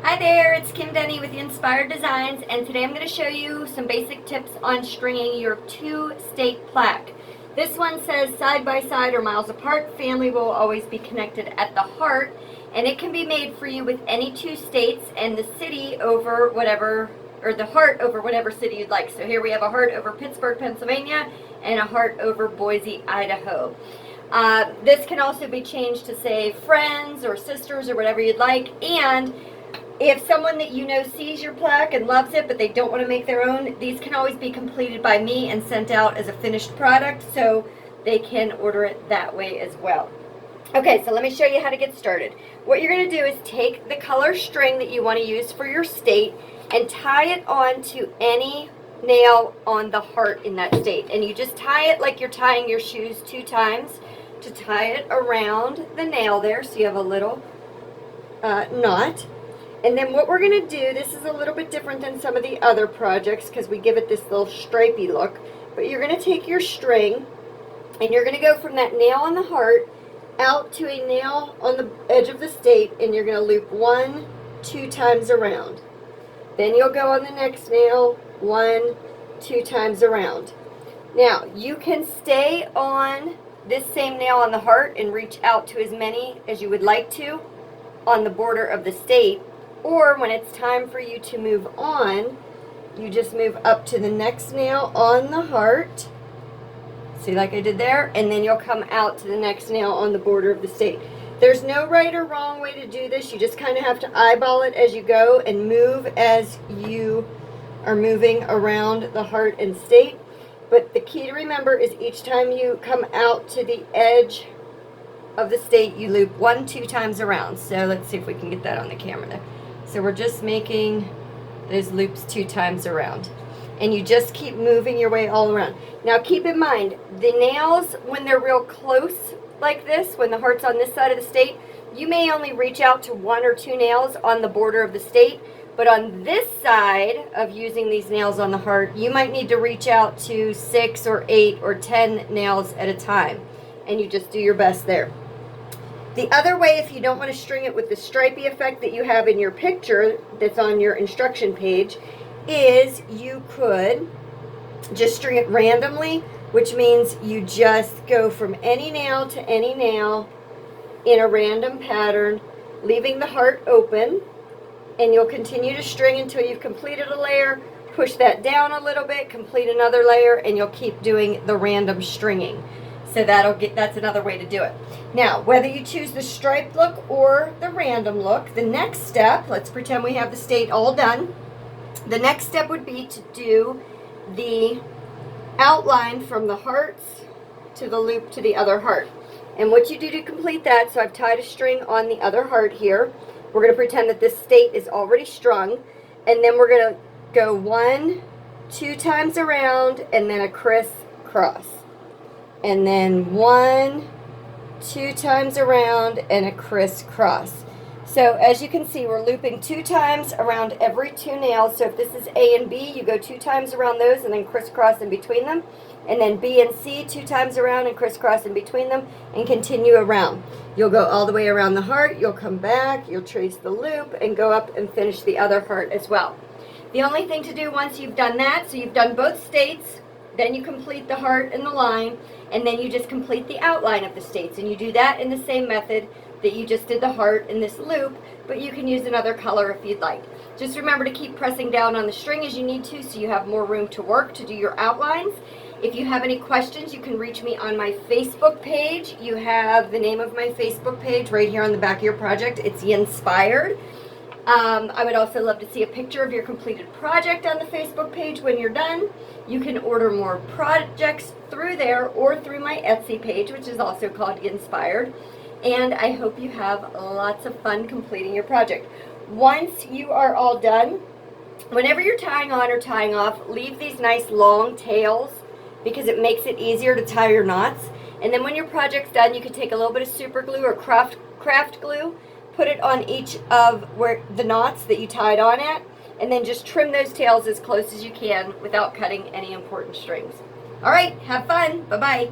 Hi there, it's Kim Denny with Inspired Designs, and today I'm going to show you some basic tips on stringing your two-state plaque. This one says side by side or miles apart, family will always be connected at the heart, and it can be made for you with any two states and the city over whatever, or the heart over whatever city you'd like. So here we have a heart over Pittsburgh, Pennsylvania, and a heart over Boise, Idaho. This can also be changed to say friends or sisters or whatever you'd like, and if someone that you know sees your plaque and loves it, but they don't want to make their own, these can always be completed by me and sent out as a finished product, so they can order it that way as well. Okay, so let me show you how to get started. What you're going to do is take the color string that you want to use for your state and tie it onto any nail on the heart in that state. And you just tie it like you're tying your shoes 2 times to tie it around the nail there, so you have a little knot. And then what we're going to do, this is a little bit different than some of the other projects because we give it this little stripey look, but you're going to take your string and you're going to go from that nail on the heart out to a nail on the edge of the state, and you're going to loop 1, 2 times around. Then you'll go on the next nail 1, 2 times around. Now you can stay on this same nail on the heart and reach out to as many as you would like to on the border of the state. Or when it's time for you to move on, you just move up to the next nail on the heart. See, like I did there? And then you'll come out to the next nail on the border of the state. There's no right or wrong way to do this. You just kind of have to eyeball it as you go and move as you are moving around the heart and state. But the key to remember is each time you come out to the edge of the state, you loop 1, 2 times around. So let's see if we can get that on the camera there. So we're just making those loops 2 times around. And you just keep moving your way all around. Now keep in mind, the nails, when they're real close like this, when the heart's on this side of the state, you may only reach out to 1 or 2 nails on the border of the state. But on this side of using these nails on the heart, you might need to reach out to 6 or 8 or 10 nails at a time. And you just do your best there. The other way, if you don't want to string it with the stripey effect that you have in your picture that's on your instruction page, is you could just string it randomly, which means you just go from any nail to any nail in a random pattern, leaving the heart open, and you'll continue to string until you've completed a layer, push that down a little bit, complete another layer, and you'll keep doing the random stringing. So that's another way to do it. Now, whether you choose the striped look or the random look, the next step, let's pretend we have the state all done. The next step would be to do the outline from the hearts to the loop to the other heart. And what you do to complete that, so I've tied a string on the other heart here. We're going to pretend that this state is already strung. And then we're going to go 1, 2 times around and then a crisscross. And then 1, 2 times around and a crisscross. So as you can see, we're looping 2 times around every 2 nails. So if this is A and B, you go 2 times around those and then crisscross in between them. And then B and C 2 times around and crisscross in between them and continue around. You'll go all the way around the heart, you'll come back, you'll trace the loop and go up and finish the other heart as well. The only thing to do once you've done that, so you've done both states, then you complete the heart and the line, and then you just complete the outline of the states. And you do that in the same method that you just did the heart in this loop, but you can use another color if you'd like. Just remember to keep pressing down on the string as you need to so you have more room to work to do your outlines. If you have any questions, you can reach me on my Facebook page. You have the name of my Facebook page right here on the back of your project. It's Inspired. I would also love to see a picture of your completed project on the Facebook page when you're done. You can order more projects through there or through my Etsy page, which is also called Inspired. And I hope you have lots of fun completing your project. Once you are all done, whenever you're tying on or tying off, leave these nice long tails because it makes it easier to tie your knots. And then when your project's done, you can take a little bit of super glue or craft glue, put it on each of where the knots that you tied on at, and then just trim those tails as close as you can without cutting any important strings. All right, have fun. Bye-bye.